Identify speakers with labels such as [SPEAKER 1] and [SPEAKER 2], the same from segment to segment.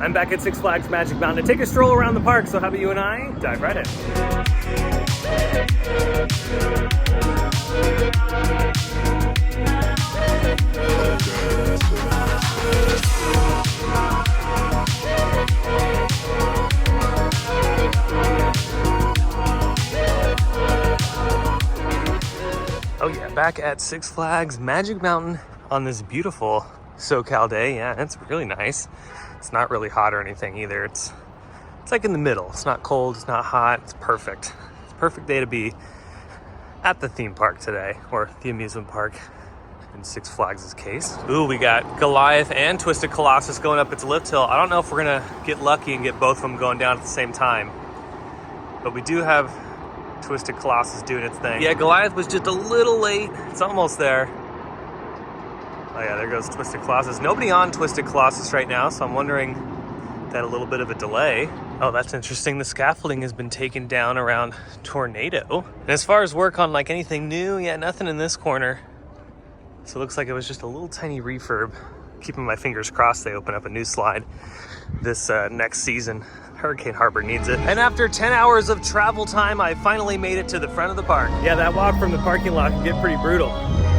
[SPEAKER 1] I'm back at Six Flags Magic Mountain to take a stroll around the park, so how about you and I dive right in. Oh yeah, back at Six Flags Magic Mountain on this beautiful SoCal day. Yeah, it's really nice. It's not really hot or anything either. It's like in the middle. It's not cold, it's not hot, it's perfect. It's a perfect day to be at the theme park today, or the amusement park in Six Flags' case. Ooh, we got Goliath and Twisted Colossus going up its lift hill. I don't know if we're gonna get lucky and get both of them going down at the same time, but we do have Twisted Colossus doing its thing. Yeah, Goliath was just a little late. It's almost there. Oh yeah, there goes Twisted Colossus. Nobody on Twisted Colossus right now, so I'm wondering if that a little bit of a delay. Oh, that's interesting. The scaffolding has been taken down around Tornado. And as far as work on like anything new, yeah, nothing in this corner. So it looks like it was just a little tiny refurb. Keeping my fingers crossed they open up a new slide this next season. Hurricane Harbor needs it. And after 10 hours of travel time, I finally made it to the front of the park. Yeah, that walk from the parking lot can get pretty brutal.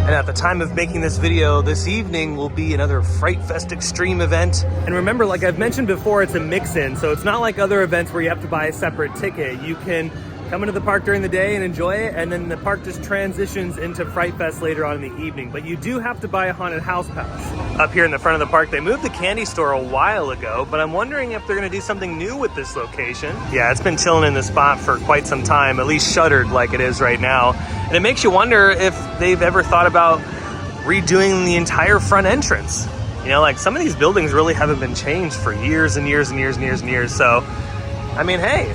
[SPEAKER 1] And at the time of making this video, this evening will be another Fright Fest Extreme event. And remember, like I've mentioned before, it's a mix-in, so it's not like other events where you have to buy a separate ticket. You can come into the park during the day and enjoy it, and then the park just transitions into Fright Fest later on in the evening. But you do have to buy a haunted house pass. Up here in the front of the park, they moved the candy store a while ago, but I'm wondering if they're gonna do something new with this location. Yeah, it's been chilling in the spot for quite some time, at least shuttered like it is right now. And it makes you wonder if they've ever thought about redoing the entire front entrance. You know, like some of these buildings really haven't been changed for years and years and years and years and years. So, I mean, hey,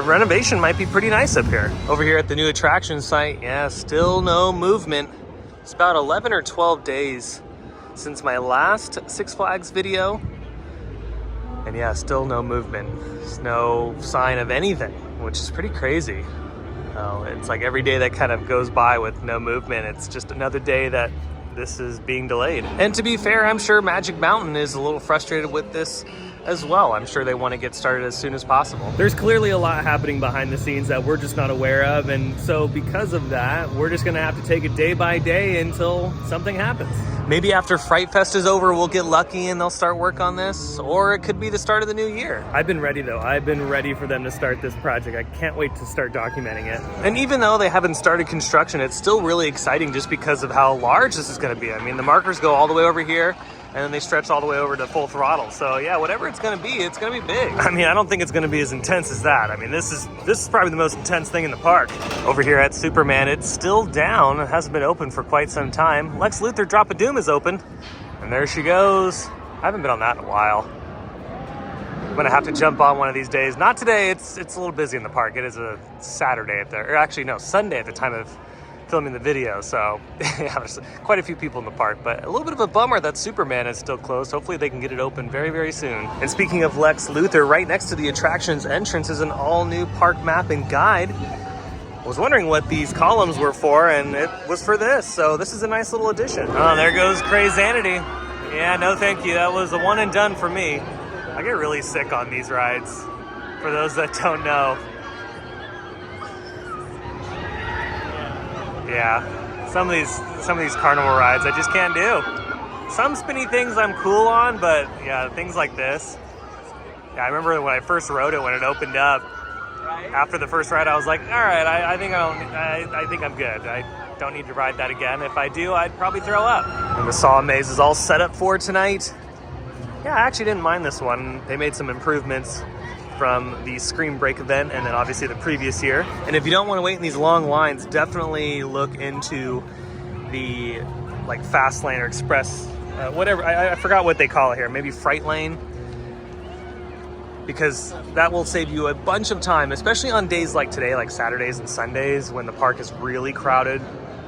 [SPEAKER 1] renovation might be pretty nice up here. Over here at the new attraction site, yeah, still no movement. It's about 11 or 12 days since my last Six Flags video. And yeah, still no movement. There's no sign of anything, which is pretty crazy. It's like every day that kind of goes by with no movement, it's just another day that this is being delayed. And to be fair, I'm sure Magic Mountain is a little frustrated with this as well. I'm sure they want to get started as soon as possible. There's clearly a lot happening behind the scenes that we're just not aware of, and so because of that, we're just gonna have to take it day by day until something happens. Maybe after Fright Fest is over, we'll get lucky and they'll start work on this, or it could be the start of the new year. I've been ready though. I've been ready for them to start this project. I can't wait to start documenting it. And even though they haven't started construction, it's still really exciting just because of how large this is gonna be. I mean, the markers go all the way over here, and then they stretch all the way over to full throttle. So yeah, whatever it's gonna be big. I mean, I don't think it's gonna be as intense as that. I mean, this is probably the most intense thing in the park. Over here at Superman, it's still down. It hasn't been open for quite some time. Lex Luthor Drop of Doom is open, and there she goes. I haven't been on that in a while. I'm gonna have to jump on one of these days. Not today, it's a little busy in the park. It is a Saturday or actually no, Sunday at the time of filming the video, so yeah, there's quite a few people in the park, but a little bit of a bummer that Superman is still closed. Hopefully they can get it open very, very soon. And speaking of Lex Luthor, right next to the attraction's entrance is an all-new park map and guide. I was wondering what these columns were for, and it was for this, so this is a nice little addition. Oh, there goes Crazanity. Yeah, no thank you. That was a one and done for me. I get really sick on these rides, for those that don't know. Yeah, some of these carnival rides I just can't do. Some spinny things I'm cool on, but yeah, things like this. Yeah, I remember when I first rode it when it opened up. After the first ride, I was like, all right, I think I'm good. I don't need to ride that again. If I do, I'd probably throw up. And the Saw Maze is all set up for tonight. Yeah, I actually didn't mind this one. They made some improvements from the Scream Break event and then obviously the previous year. And if you don't want to wait in these long lines, definitely look into the like fast lane or express, whatever, I forgot what they call it here, maybe Fright Lane, because that will save you a bunch of time, especially on days like today, like Saturdays and Sundays when the park is really crowded,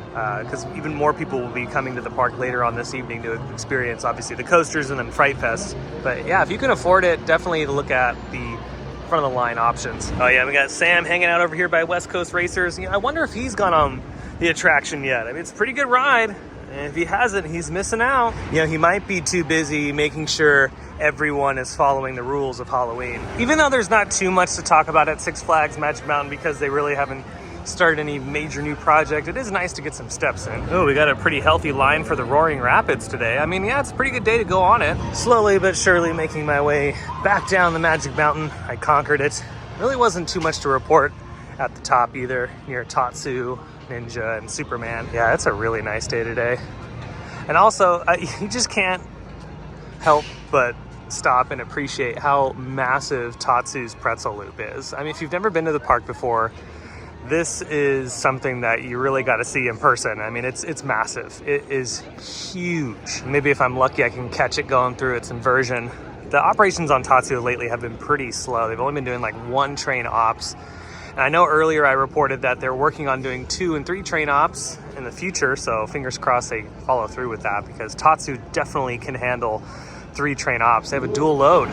[SPEAKER 1] because even more people will be coming to the park later on this evening to experience obviously the coasters and then Fright Fest. But yeah, if you can afford it, definitely look at the front of the line options. Oh yeah, we got Sam hanging out over here by West Coast Racers. You know, I wonder if he's gone on the attraction yet. I mean, it's a pretty good ride, and if he hasn't, he's missing out. You know, he might be too busy making sure everyone is following the rules of Halloween. Even though there's not too much to talk about at Six Flags Magic Mountain because they really haven't started any major new project, it is nice to get some steps in. Oh, we got a pretty healthy line for the Roaring Rapids today. I mean, yeah, it's a pretty good day to go on it. Slowly but surely making my way back down the Magic Mountain. I conquered it. Really wasn't too much to report at the top either, near Tatsu, Ninja, and Superman. Yeah, it's a really nice day today. And also, you just can't help but stop and appreciate how massive Tatsu's pretzel loop is. I mean, if you've never been to the park before, this is something that you really got to see in person. I mean, it's massive. It is huge. Maybe if I'm lucky, I can catch it going through its inversion. The operations on Tatsu lately have been pretty slow. They've only been doing like 1 train ops. And I know earlier I reported that they're working on doing 2 and 3 train ops in the future. So fingers crossed they follow through with that, because Tatsu definitely can handle 3 train ops. They have a dual load.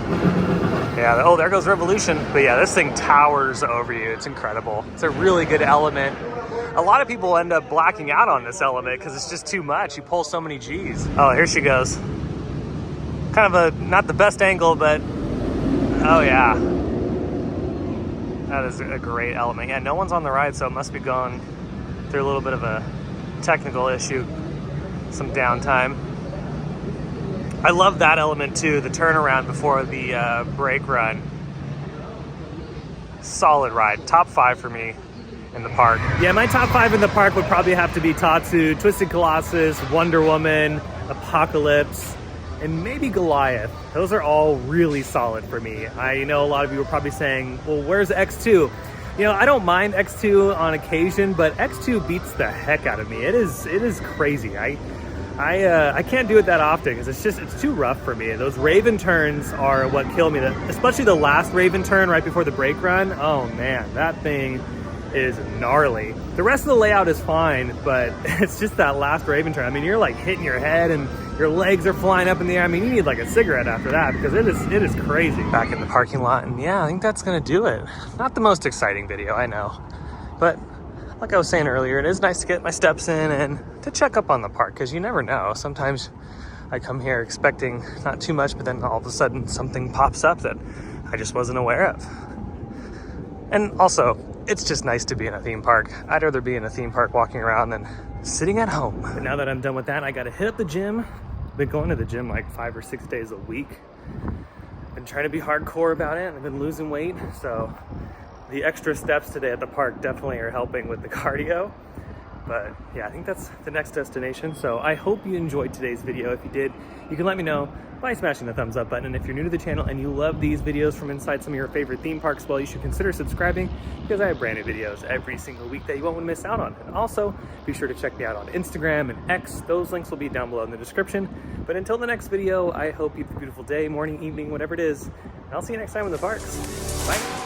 [SPEAKER 1] Yeah, oh, there goes Revolution. But yeah, this thing towers over you. It's incredible. It's a really good element. A lot of people end up blacking out on this element because it's just too much. You pull so many G's. Oh, here she goes. Kind of not the best angle, but oh yeah. That is a great element. Yeah, no one's on the ride, so it must be going through a little bit of a technical issue, some downtime. I love that element too, the turnaround before the brake run. Solid ride, top 5 for me in the park. Yeah, my top 5 in the park would probably have to be Tatsu, Twisted Colossus, Wonder Woman, Apocalypse, and maybe Goliath. Those are all really solid for me. I know a lot of you are probably saying, well, where's X2? You know, I don't mind X2 on occasion, but X2 beats the heck out of me. It is crazy. I can't do it that often because it's too rough for me. Those Raven turns are what kill me, especially the last Raven turn right before the brake run. Oh man, that thing is gnarly. The rest of the layout is fine, but it's just that last Raven turn. I mean, you're like hitting your head and your legs are flying up in the air. I mean, you need like a cigarette after that because it is crazy. Back in the parking lot, and yeah, I think that's gonna do it. Not the most exciting video, I know, but like I was saying earlier, it is nice to get my steps in and to check up on the park, because you never know. Sometimes I come here expecting not too much, but then all of a sudden something pops up that I just wasn't aware of. And also, it's just nice to be in a theme park. I'd rather be in a theme park walking around than sitting at home. But now that I'm done with that, I gotta hit up the gym. I've been going to the gym like 5 or 6 days a week. Been trying to be hardcore about it. I've been losing weight, so the extra steps today at the park definitely are helping with the cardio. But yeah, I think that's the next destination. So I hope you enjoyed today's video. If you did, you can let me know by smashing the thumbs up button. And if you're new to the channel and you love these videos from inside some of your favorite theme parks, well, you should consider subscribing, because I have brand new videos every single week that you won't want to miss out on. And also be sure to check me out on Instagram and X. Those links will be down below in the description. But until the next video, I hope you have a beautiful day, morning, evening, whatever it is. And I'll see you next time in the parks. Bye.